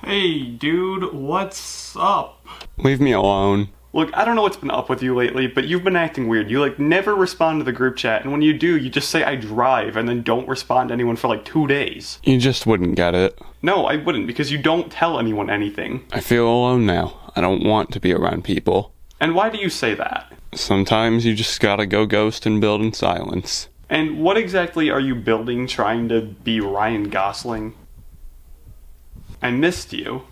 Hey, dude, what's up? Leave me alone. Look, I don't know what's been up with you lately, but you've been acting weird. You, never respond to the group chat, and when you do, you just say, I drive, and then don't respond to anyone for, 2 days. You just wouldn't get it. No, I wouldn't, because you don't tell anyone anything. I feel alone now. I don't want to be around people. And why do you say that? Sometimes you just gotta go ghost and build in silence. And what exactly are you building trying to be Ryan Gosling? I missed you.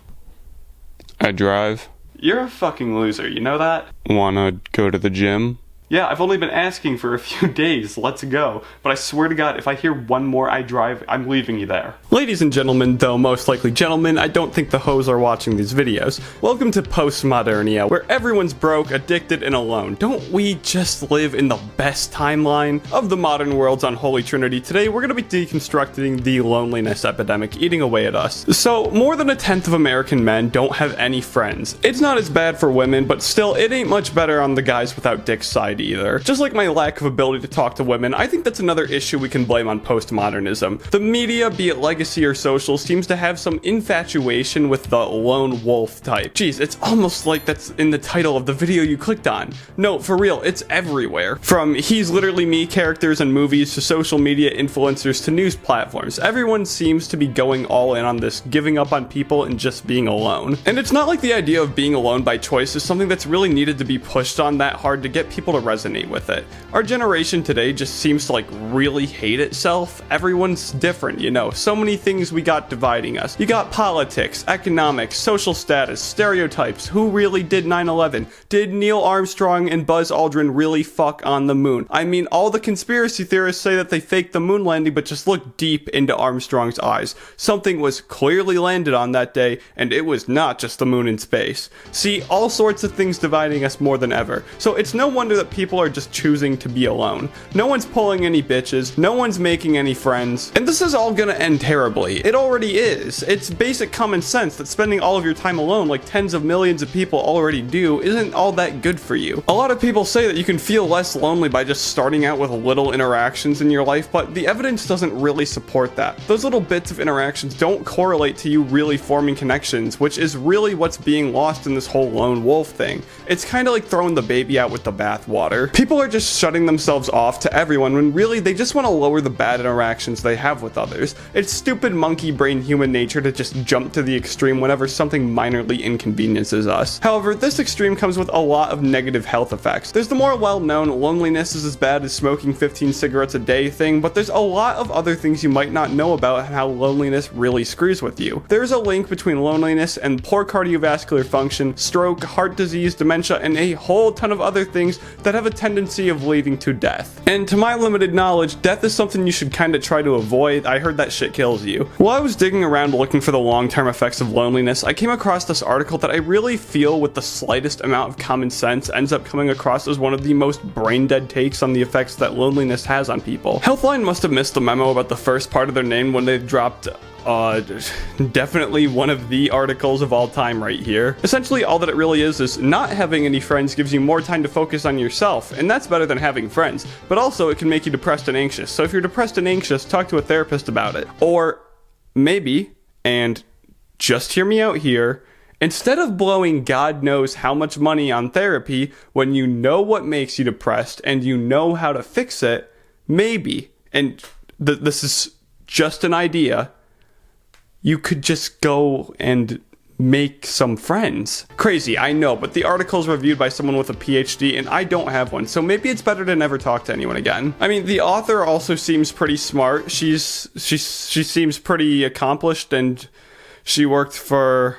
I drive. You're a fucking loser, you know that? Wanna go to the gym? Yeah, I've only been asking for a few days, let's go. But I swear to God, if I hear one more I drive, I'm leaving you there. Ladies and gentlemen, though most likely gentlemen, I don't think the hoes are watching these videos. Welcome to Postmodernia, where everyone's broke, addicted, and alone. Don't we just live in the best timeline of the modern world's unholy trinity? Today, we're gonna be deconstructing the loneliness epidemic eating away at us. So, more than 1/10 of American men don't have any friends. It's not as bad for women, but still, it ain't much better on the guys without dicks side either. Just like my lack of ability to talk to women, I think that's another issue we can blame on postmodernism. The media, be it legacy or social, seems to have some infatuation with the lone wolf type. Jeez, it's almost like that's in the title of the video you clicked on. No, for real, it's everywhere. From he's literally me characters in movies to social media influencers to news platforms. Everyone seems to be going all in on this, giving up on people and just being alone. And it's not like the idea of being alone by choice is something that's really needed to be pushed on that hard to get people to resonate with it. Our generation today just seems to really hate itself. Everyone's different, you know. So many things we got dividing us. You got politics, economics, social status, stereotypes. Who really did 9/11? Did Neil Armstrong and Buzz Aldrin really fuck on the moon? I mean, all the conspiracy theorists say that they faked the moon landing, but just look deep into Armstrong's eyes. Something was clearly landed on that day, and it was not just the moon in space. See, all sorts of things dividing us more than ever. So it's no wonder that people are just choosing to be alone. No one's pulling any bitches, no one's making any friends, and this is all gonna end terribly. It already is. It's basic common sense that spending all of your time alone, like tens of millions of people already do, isn't all that good for you. A lot of people say that you can feel less lonely by just starting out with little interactions in your life, but the evidence doesn't really support that. Those little bits of interactions don't correlate to you really forming connections, which is really what's being lost in this whole lone wolf thing. It's kind of like throwing the baby out with the bathwater. People are just shutting themselves off to everyone when really they just want to lower the bad interactions they have with others. It's stupid monkey brain human nature to just jump to the extreme whenever something minorly inconveniences us. However, this extreme comes with a lot of negative health effects. There's the more well-known loneliness is as bad as smoking 15 cigarettes a day thing, but there's a lot of other things you might not know about how loneliness really screws with you. There's a link between loneliness and poor cardiovascular function, stroke, heart disease, dementia, and a whole ton of other things that have a tendency of leading to death. And to my limited knowledge, death is something you should kinda try to avoid. I heard that shit kills you. While I was digging around looking for the long-term effects of loneliness, I came across this article that I really feel with the slightest amount of common sense ends up coming across as one of the most brain-dead takes on the effects that loneliness has on people. Healthline must have missed the memo about the first part of their name when they dropped definitely one of the articles of all time right here. Essentially, all that it really is not having any friends gives you more time to focus on yourself, and that's better than having friends. But also, it can make you depressed and anxious. So if you're depressed and anxious, talk to a therapist about it. Or maybe, and just hear me out here, instead of blowing God knows how much money on therapy when you know what makes you depressed and you know how to fix it, maybe, and this is just an idea, you could just go and make some friends. Crazy, I know, but the article's reviewed by someone with a PhD and I don't have one, so maybe it's better to never talk to anyone again. I mean, the author also seems pretty smart. She seems pretty accomplished, and she worked for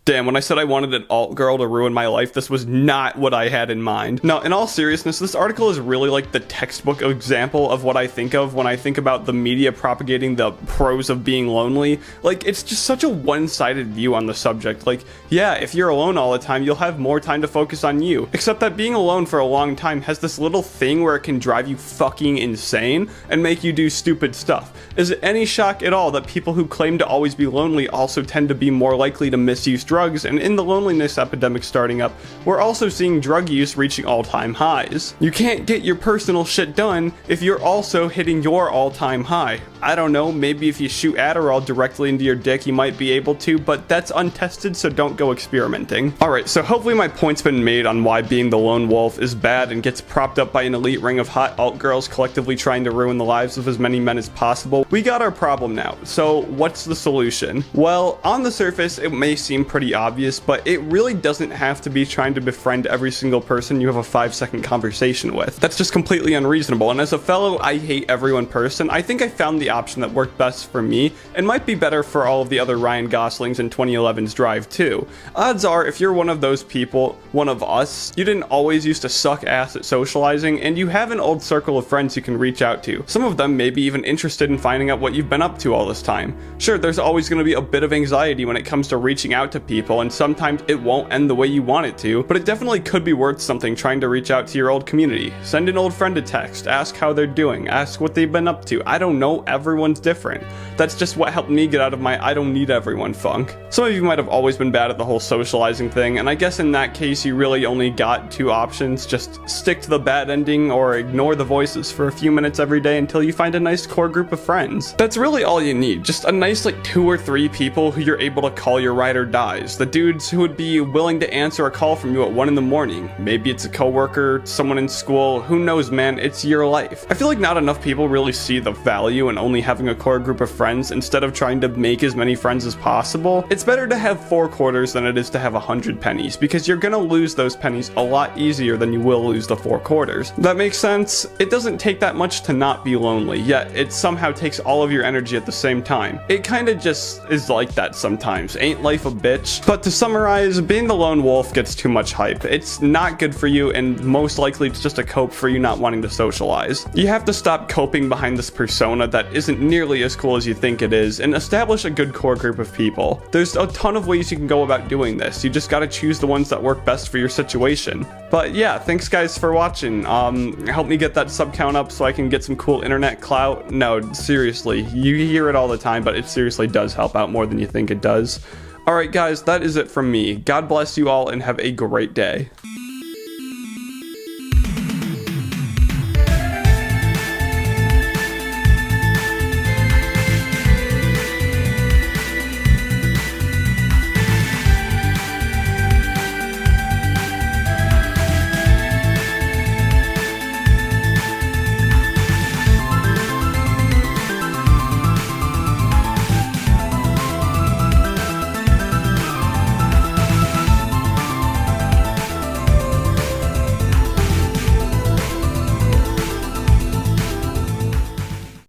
damn, when I said I wanted an alt girl to ruin my life, this was not what I had in mind. No, in all seriousness, this article is really like the textbook example of what I think of when I think about the media propagating the pros of being lonely. It's just such a one-sided view on the subject. Yeah, if you're alone all the time, you'll have more time to focus on you. Except that being alone for a long time has this little thing where it can drive you fucking insane and make you do stupid stuff. Is it any shock at all that people who claim to always be lonely also tend to be more likely to misuse drugs? drugs, and in the loneliness epidemic starting up, we're also seeing drug use reaching all-time highs. You can't get your personal shit done if you're also hitting your all-time high. I don't know, maybe if you shoot Adderall directly into your dick you might be able to, but that's untested, so don't go experimenting. Alright, so hopefully my point's been made on why being the lone wolf is bad and gets propped up by an elite ring of hot alt girls collectively trying to ruin the lives of as many men as possible. We got our problem now, so what's the solution? Well, on the surface it may seem pretty obvious, but it really doesn't have to be trying to befriend every single person you have a 5-second conversation with. That's just completely unreasonable, and as a fellow I hate everyone person, I think I found the option that worked best for me and might be better for all of the other Ryan Goslings in 2011's Drive too. Odds are, if you're one of those people, one of us, you didn't always used to suck ass at socializing, and you have an old circle of friends you can reach out to. Some of them may be even interested in finding out what you've been up to all this time. Sure, there's always going to be a bit of anxiety when it comes to reaching out to people, and sometimes it won't end the way you want it to, but it definitely could be worth something trying to reach out to your old community. Send an old friend a text, ask how they're doing, ask what they've been up to. I don't know, everyone's different. That's just what helped me get out of my I don't need everyone funk. Some of you might have always been bad at the whole socializing thing, and I guess in that case you really only got two options: just stick to the bad ending or ignore the voices for a few minutes every day until you find a nice core group of friends. That's really all you need, just a nice like 2 or 3 people who you're able to call your ride or dies, the dudes who would be willing to answer a call from you at 1 in the morning. Maybe it's a coworker, someone in school, who knows man, it's your life. I feel like not enough people really see the value in only having a core group of friends instead of trying to make as many friends as possible. It's better to have 4 quarters than it is to have 100 pennies, because you're gonna lose those pennies a lot easier than you will lose the 4 quarters. That makes sense? It doesn't take that much to not be lonely, yet it somehow takes all of your energy at the same time. It kinda just is like that sometimes. Ain't life a bitch? But to summarize, being the lone wolf gets too much hype. It's not good for you, and most likely it's just a cope for you not wanting to socialize. You have to stop coping behind this persona that isn't nearly as cool as you think it is, and establish a good core group of people. There's a ton of ways you can go about doing this. You just gotta choose the ones that work best for your situation. But yeah, thanks guys for watching. Help me get that sub count up so I can get some cool internet clout. No, seriously, you hear it all the time, but it seriously does help out more than you think it does. Alright guys, that is it from me. God bless you all and have a great day.